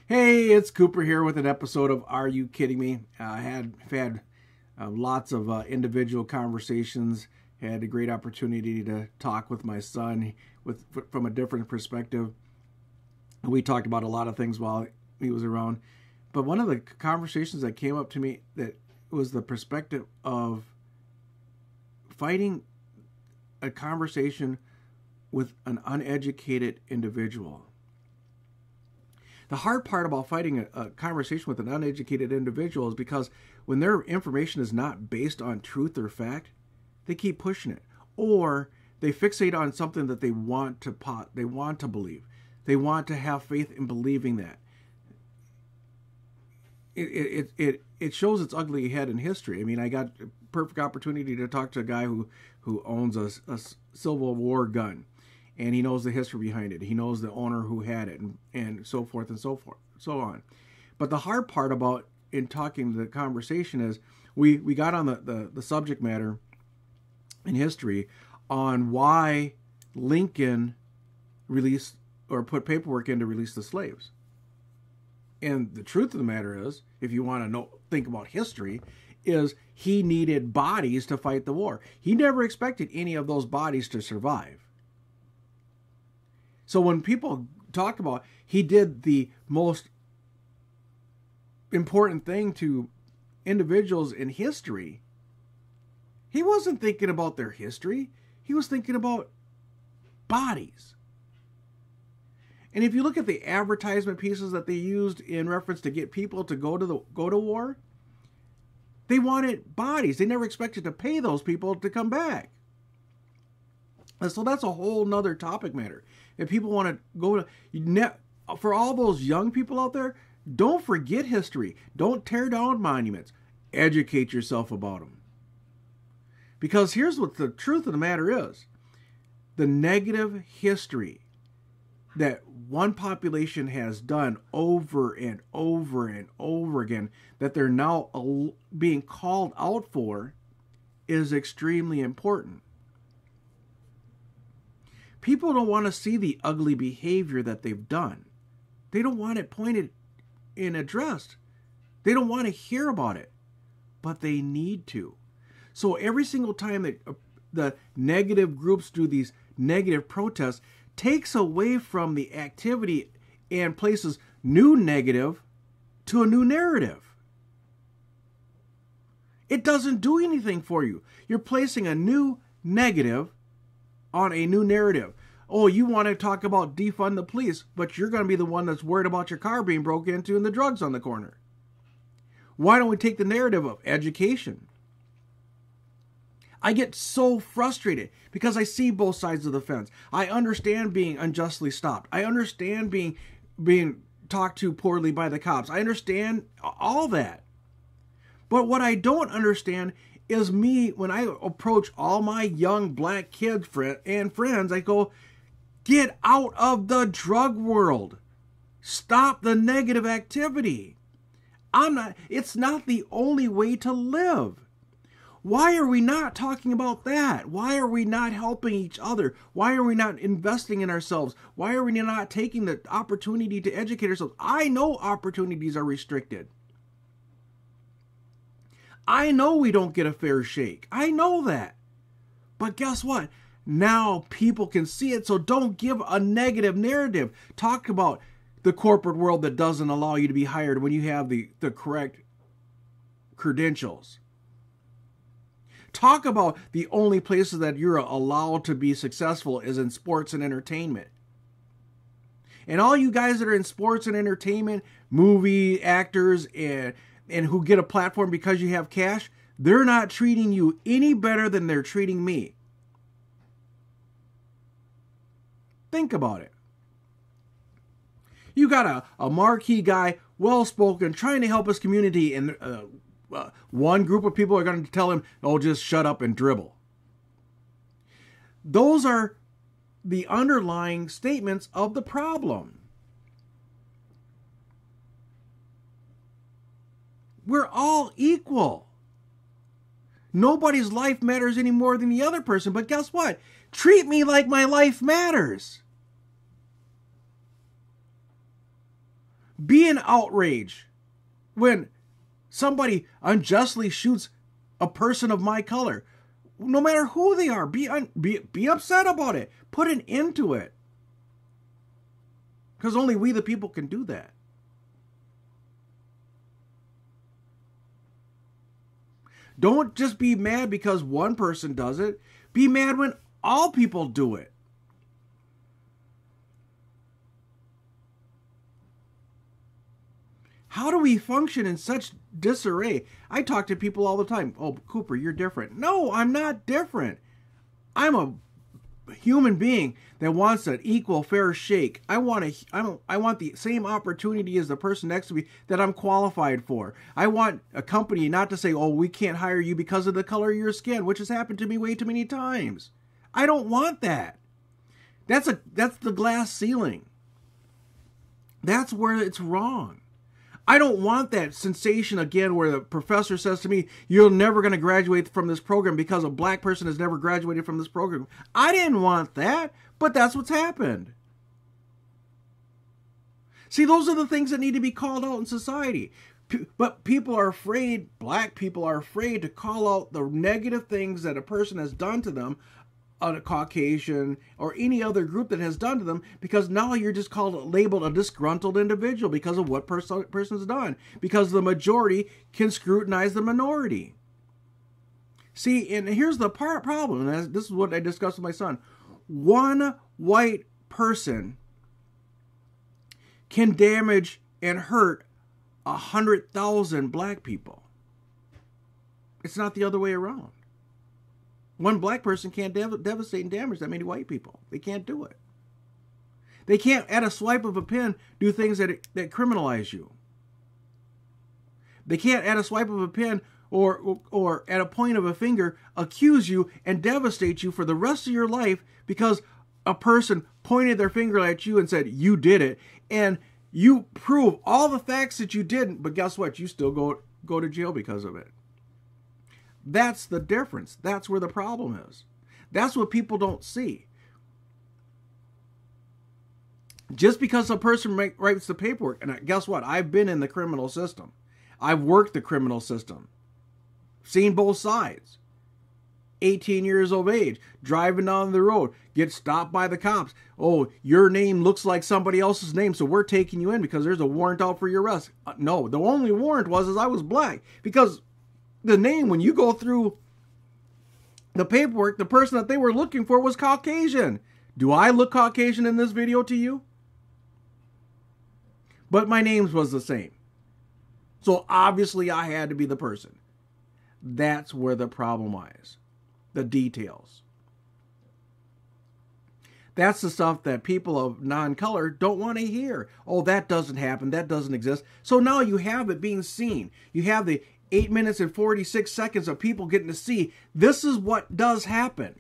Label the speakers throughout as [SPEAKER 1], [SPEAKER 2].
[SPEAKER 1] Hey, it's Cooper here with an episode of Are You Kidding Me? I've had lots of individual conversations. Had a great opportunity to talk with my son from a different perspective. We talked about a lot of things while he was around. But one of the conversations that came up to me that was the perspective of fighting a conversation with an uneducated individual. The hard part about fighting a conversation with an uneducated individual is because when their information is not based on truth or fact, they keep pushing it, or they fixate on something that they want to believe. They want to have faith in believing that. It shows its ugly head in history. I mean, I got a perfect opportunity to talk to a guy who owns a Civil War gun. And he knows the history behind it. He knows the owner who had it, and so forth and so on. But the hard part about in talking the conversation is we got on the subject matter in history on why Lincoln released or put paperwork in to release the slaves. And the truth of the matter is, if you want to think about history, is he needed bodies to fight the war. He never expected any of those bodies to survive. So when people talk about he did the most important thing to individuals in history, he wasn't thinking about their history. He was thinking about bodies. And if you look at the advertisement pieces that they used in reference to get people to go to war, they wanted bodies. They never expected to pay those people to come back. And so that's a whole nother topic matter. If people want to go to, for all those young people out there, don't forget history. Don't tear down monuments. Educate yourself about them. Because here's what the truth of the matter is. The negative history that one population has done over and over and over again, that they're now being called out for, is extremely important. People don't want to see the ugly behavior that they've done. They don't want it pointed and addressed. They don't want to hear about it, but they need to. So every single time that the negative groups do these negative protests, takes away from the activity and places new negative to a new narrative. It doesn't do anything for you. You're placing a new negative on a new narrative. Oh, you want to talk about defund the police, but you're going to be the one that's worried about your car being broken into and the drugs on the corner. Why don't we take the narrative of education? I get so frustrated because I see both sides of the fence. I understand being unjustly stopped. I understand being talked to poorly by the cops. I understand all that. But what I don't understand is me, when I approach all my young black kids and friends, I go, get out of the drug world. Stop the negative activity. It's not the only way to live. Why are we not talking about that? Why are we not helping each other? Why are we not investing in ourselves? Why are we not taking the opportunity to educate ourselves? I know opportunities are restricted. I know we don't get a fair shake. I know that. But guess what? Now people can see it, so don't give a negative narrative. Talk about the corporate world that doesn't allow you to be hired when you have the correct credentials. Talk about the only places that you're allowed to be successful is in sports and entertainment. And all you guys that are in sports and entertainment, movie actors, and who get a platform because you have cash, they're not treating you any better than they're treating me. Think about it. You got a marquee guy, well-spoken, trying to help his community, and one group of people are going to tell him, oh, just shut up and dribble. Those are the underlying statements of the problem. We're all equal. Nobody's life matters any more than the other person, but guess what? Treat me like my life matters. Be in outrage when somebody unjustly shoots a person of my color. No matter who they are, be upset about it. Put an end to it. Because only we the people can do that. Don't just be mad because one person does it. Be mad when all people do it. How do we function in such disarray? I talk to people all the time. Oh, Cooper, you're different. No, I'm not different. I'm a human being that wants an equal, fair shake. I want the same opportunity as the person next to me that I'm qualified for. I want a company not to say, oh, we can't hire you because of the color of your skin, which has happened to me way too many times. I don't want that. That's the glass ceiling. That's where it's wrong. I don't want that sensation again where the professor says to me, you're never going to graduate from this program because a black person has never graduated from this program. I didn't want that, but that's what's happened. See, those are the things that need to be called out in society. But people are afraid, black people are afraid to call out the negative things that a person has done to them, a Caucasian or any other group that has done to them, because now you're just labeled a disgruntled individual because of what person's done, because the majority can scrutinize the minority. See, and here's the problem, and this is what I discussed with my son. One white person can damage and hurt 100,000 black people. It's not the other way around. One black person can't devastate and damage that many white people. They can't do it. They can't, at a swipe of a pen, do things that criminalize you. They can't, at a swipe of a pen or at a point of a finger, accuse you and devastate you for the rest of your life because a person pointed their finger at you and said, you did it. And you prove all the facts that you didn't, but guess what? You still go to jail because of it. That's the difference. That's where the problem is. That's what people don't see. Just because a person writes the paperwork, and guess what? I've been in the criminal system. I've worked the criminal system. Seen both sides. 18 years of age, driving down the road, get stopped by the cops. Oh, your name looks like somebody else's name, so we're taking you in because there's a warrant out for your arrest. No, the only warrant was I was black. Because the name, when you go through the paperwork, the person that they were looking for was Caucasian. Do I look Caucasian in this video to you? But my name was the same. So obviously I had to be the person. That's where the problem lies. The details. That's the stuff that people of non-color don't want to hear. Oh, that doesn't happen. That doesn't exist. So now you have it being seen. You have the 8 minutes and 46 seconds of people getting to see this is what does happen.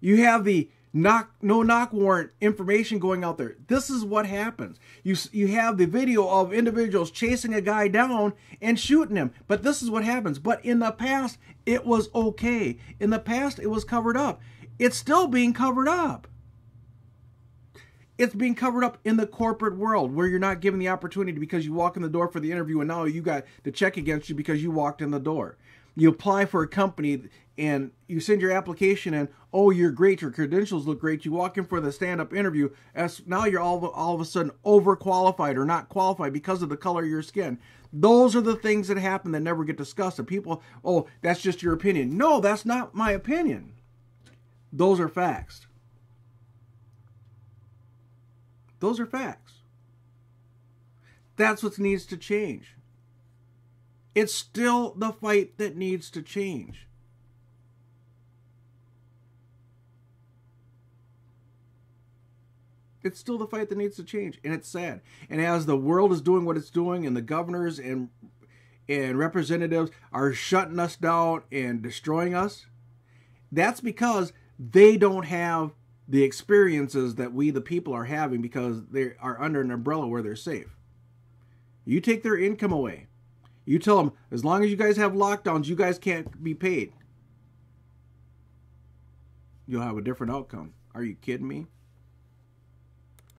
[SPEAKER 1] You have the no knock warrant information going out there. This is what happens. You have the video of individuals chasing a guy down and shooting him. But this is what happens. But in the past, it was okay. In the past, it was covered up. It's still being covered up. It's being covered up in the corporate world where you're not given the opportunity because you walk in the door for the interview and now you got the check against you because you walked in the door. You apply for a company and you send your application in. Oh, you're great. Your credentials look great. You walk in for the stand-up interview. Now you're all of a sudden overqualified or not qualified because of the color of your skin. Those are the things that happen that never get discussed. And people, oh, that's just your opinion. No, that's not my opinion. Those are facts. Those are facts. That's what needs to change. It's still the fight that needs to change. It's still the fight that needs to change, and it's sad. And as the world is doing what it's doing, and the governors and representatives are shutting us down and destroying us, that's because they don't have the experiences that we, the people, are having because they are under an umbrella where they're safe. You take their income away. You tell them, as long as you guys have lockdowns, you guys can't be paid. You'll have a different outcome. Are you kidding me?